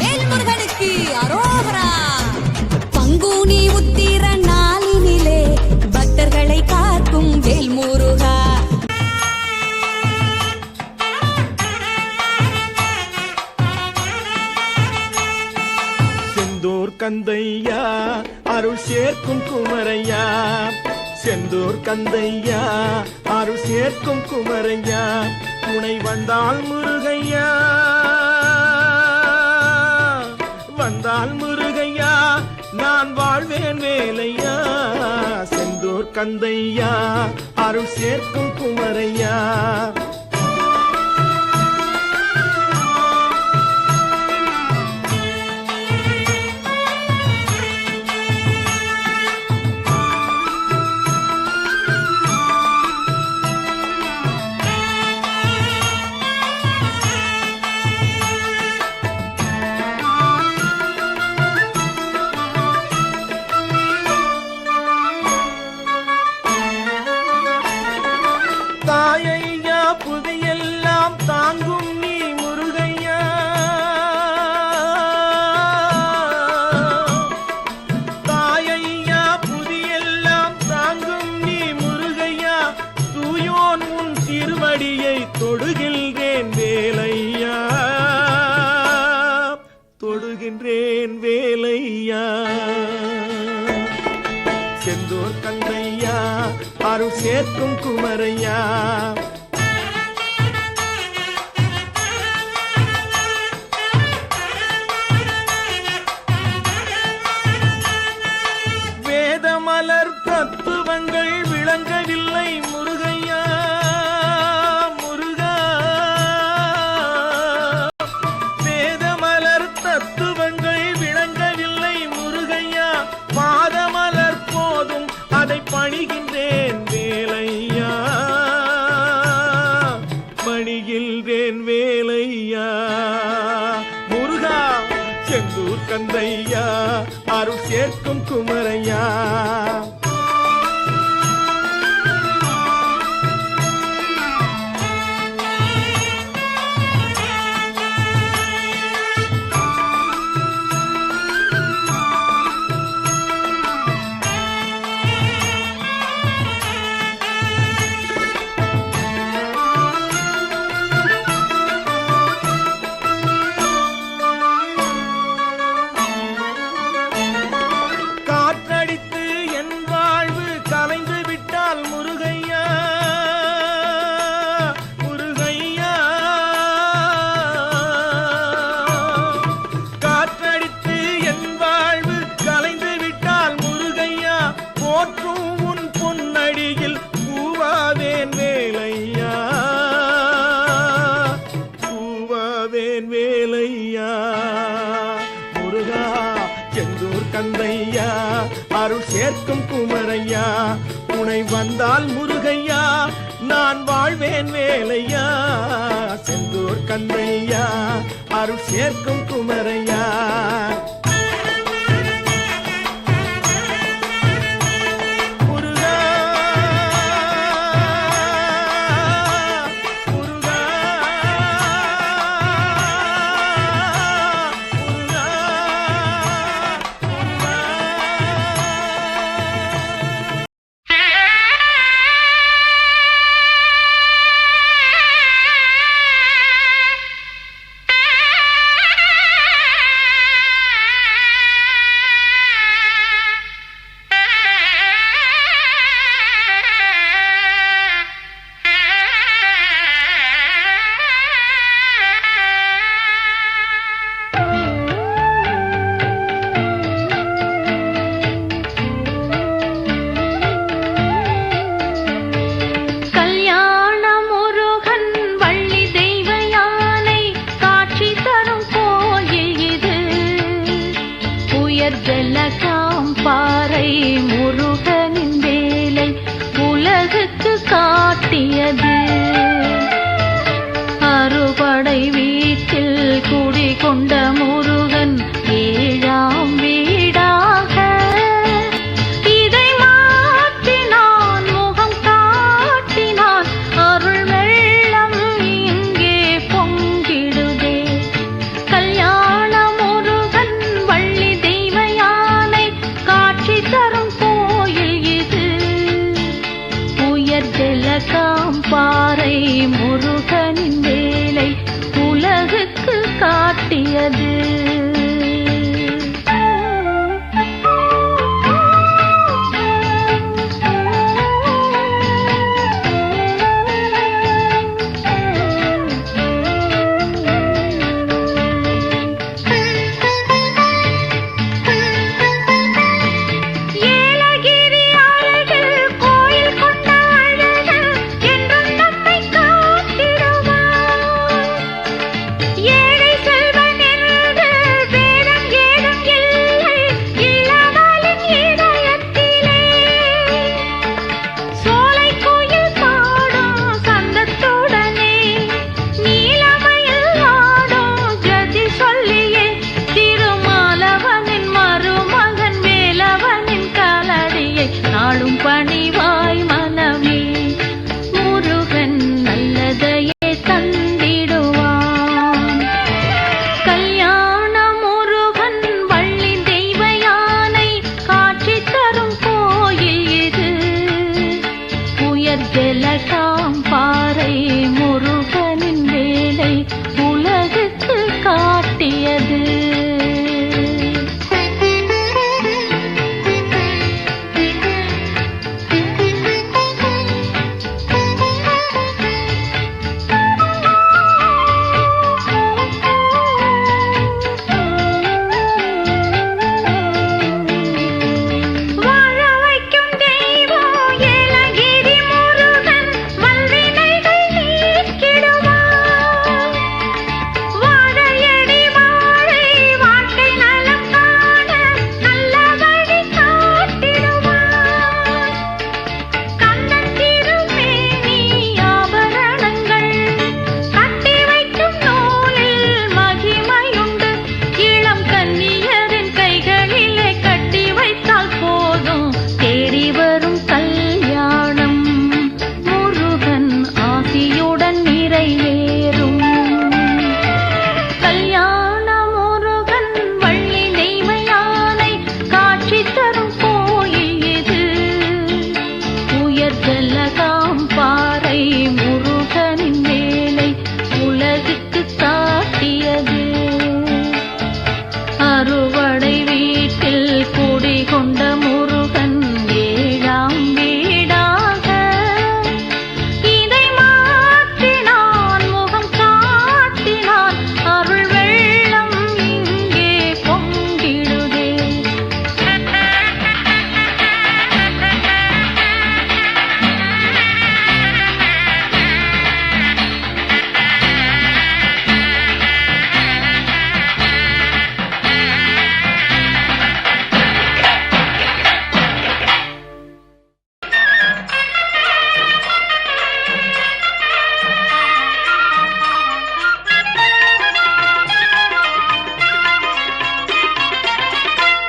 வேல்முருகனுக்கு அரோகரா. பங்குனி உத்திர நாளினிலே பக்தர்களை காக்கும் வேல்முருகா. செந்தூர் கந்தையா அருள் சேர்க்கும் குமரையா, செந்தூர் கந்தையா அருள் சேர்க்கும் குமரையா, துணை வந்தால் முருகையா, வந்தால் முருகையா நான் வாழ்வேன் வேலையா. செந்தூர் கந்தையா அருள் சேர்க்கும் குமரையா. தாயையா புதையெல்லாம் தாங்கும் நீ முருகையா, தாயையா புதியெல்லாம் தாங்கும் நீ முருகையா, தூயோன் உன் திருவடியை தொடுகின்றேன் வேலையா, தொடுகின்றேன் வேலையா. செந்தூர் கந்தையா அருள் சேர்க்கும் குமரையா. வேதமலர் தத்துவங்கள் விளங்கவில்லை முருகையா, முருகா. வேதமலர் தத்துவங்கள் விளங்கவில்லை முருகையா, பாதமலர் போதும் அதை பணிகின்றேன் வேலையா, பணிகின்றேன் வேலையா. முருகா செந்தூர் கந்தையா அருள் சேர்க்கும் குமரையா. காற்றடித்து என் வாழ்வு கலைந்து விட்டால் முருகையா, முருகையா. காற்றடித்து என் வாழ்வு கலைந்து விட்டால் முருகையா, போற்றும் உன் பொன்னடியில் பூவாவேன் வேலையா, பூவாவேன் வேலையா. முருகா செந்தூர் கந்தையா அருள் சேர்க்கும் குமரையா, துணை வந்தால் முருகையா நான் வாழ்வேன் வேலையா. செந்தூர் கந்தையா அருள் சேர்க்கும் குமரையா. முருகா, முருகா, முருகா, முருகா. பாறை முருகனின் வேலை உலகுக்கு காட்டியது. அறுபடை வீட்டில் குடிகொண்ட முருகன் ஏழாம் வீடாக இதை மாற்றினான், முகம் காட்டினான். அருள் வெள்ளம் இங்கே பொங்கிடுதே. கல்யாண படை வீட்டில் குடிகொண்ட முருகன் ஏழாம் வீடாக இதை மாற்றினான் முகம் காட்டினான் அருள் வெள்ளம் இங்கே பொங்கிடுதே.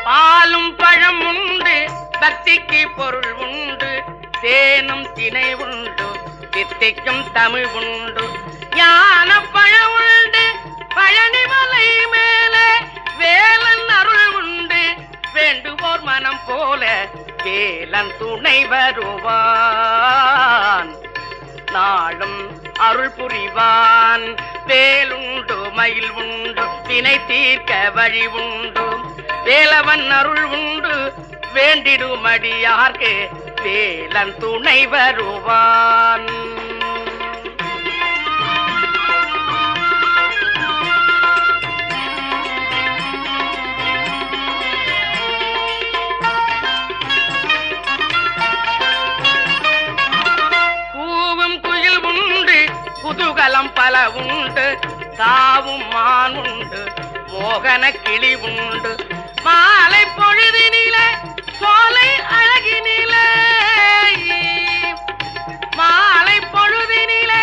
பாலும் பழம் உண்டு பக்திக்கு பொருள் உண்டு தேனும் திணை உண்டு வித்தைக்கும் தமிழ் உண்டு ஞான பழம் உண்டு பழனிமலை மேலே வேலன் அருள் உண்டு வேண்டுவோர் மனம் போல வேலன் துணை வருவான் நாளும் அருள் புரிவான் வேலுண்டு மயில் உண்டு வினை தீர்க்க வழி உண்டு வேலவன் அருள் உண்டு வேண்டிடுமடியார்க்கு வேலன் துணை வருவான். கூவும் குயில் உண்டு குதூகலம் பல உண்டு தாவும் மான் உண்டு மோகன கிளி உண்டு மாலை பொழுதினிலே சோலை அழகினிலே மாலை பொழுதினிலே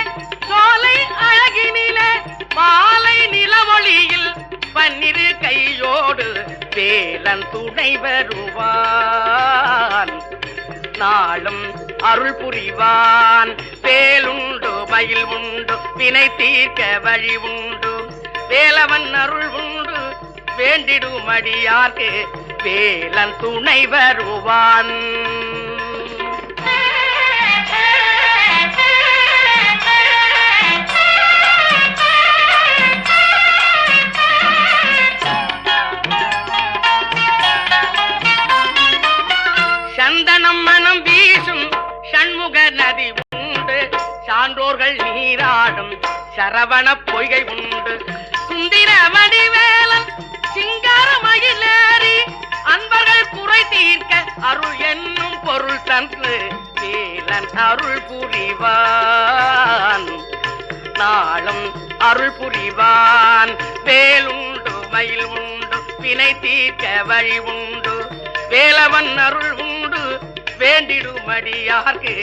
சோலை அழகினிலே மாலை நிலவொளியில் பன்னிரு கையோடு வேலன் துணை வருவான் நாளும் அருள் புரிவான் வேலுண்டு மயில் உண்டு வினை தீர்க்க வழி உண்டு வேலவன் அருள் உண்டு வேண்டிடுமடியார்க்கு வேலன் துணை வருவான். சந்தனம் மனம் வீசும் சண்முக நதி உண்டு சான்றோர்கள் நீராடும் சரவண பொய்கை உண்டு சுந்திர வடிவேலன் சிங்கார மயிலேறி அன்பர்கள் குறை தீர்க்க அருள் என்னும் பொருள் தந்து வேலன் அருள் புரிவான் நாளும் அருள் புரிவான் வேலுண்டு மயில் உண்டு வினை தீர்க்க வழி உண்டு வேலவன் அருள் உண்டு வேண்டிடுமடியார்க்கு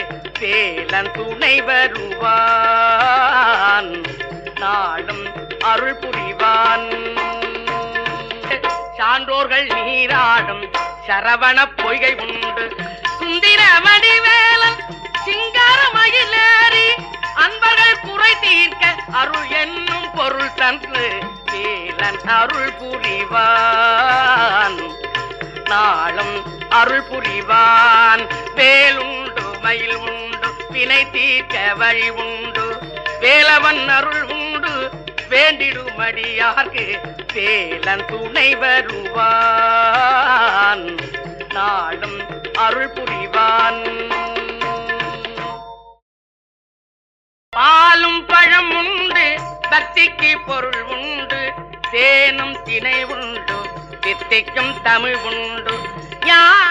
வேலன் துணை வருவான் நாளும் அருள் புரிவான். சான்றோர்கள் நீராடும் சரவண பொய்கை உண்டு சுந்திர வடிவேலன் சிங்கார மயிலேறி அன்பர்கள் குறை தீர்க்க அருள் என்னும் பொருள் தந்து வேலன் அருள் புரிவான் நாளும் அருள் புரிவான் வேலுண்டு மயில் உண்டு வினை தீர்க்க வழி உண்டு வேலவன் அருள் உண்டு வேண்டிடுமடியார்க்கு வேலன் துணை வருவான் நாளும் அருள் புரிவான். பாலும் பழம் உண்டு பக்திக்கு பொருள் உண்டு தேனும் திணை உண்டு வித்தைக்கும் தமிழ் உண்டு ஞான